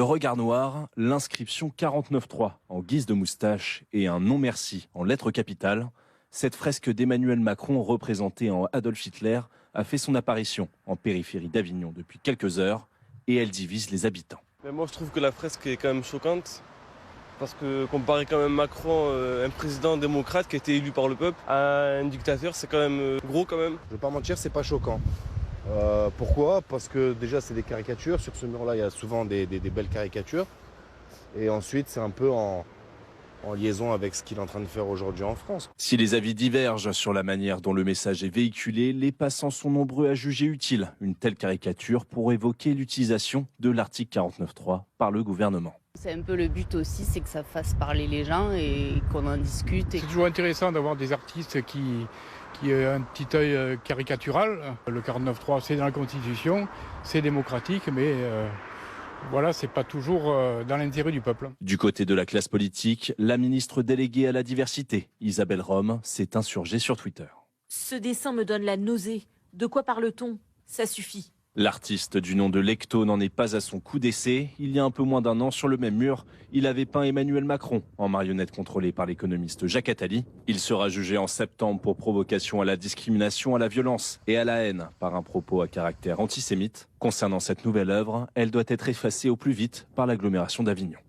Le regard noir, l'inscription 49.3 en guise de moustache et un non merci en lettres capitales. Cette fresque d'Emmanuel Macron représentée en Adolf Hitler a fait son apparition en périphérie d'Avignon depuis quelques heures et elle divise les habitants. Mais moi je trouve que la fresque est quand même choquante parce que comparer quand même Macron, un président démocrate qui a été élu par le peuple, à un dictateur, c'est quand même gros quand même. Je ne vais pas mentir, c'est pas choquant. Pourquoi? Parce que déjà c'est des caricatures, sur ce mur-là il y a souvent des belles caricatures. Et ensuite c'est un peu en liaison avec ce qu'il est en train de faire aujourd'hui en France. Si les avis divergent sur la manière dont le message est véhiculé, les passants sont nombreux à juger utile une telle caricature pour évoquer l'utilisation de l'article 49.3 par le gouvernement. C'est un peu le but aussi, c'est que ça fasse parler les gens et qu'on en discute. C'est toujours intéressant d'avoir des artistes qui ont un petit œil caricatural. Le 49.3 c'est dans la Constitution, c'est démocratique, mais voilà, c'est pas toujours dans l'intérêt du peuple. Du côté de la classe politique, la ministre déléguée à la diversité, Isabelle Rome, s'est insurgée sur Twitter. Ce dessin me donne la nausée. De quoi parle-t-on? Ça suffit. L'artiste du nom de Lecto n'en est pas à son coup d'essai. Il y a un peu moins d'un an, sur le même mur, il avait peint Emmanuel Macron en marionnette contrôlée par l'économiste Jacques Attali. Il sera jugé en septembre pour provocation à la discrimination, à la violence et à la haine par un propos à caractère antisémite. Concernant cette nouvelle œuvre, elle doit être effacée au plus vite par l'agglomération d'Avignon.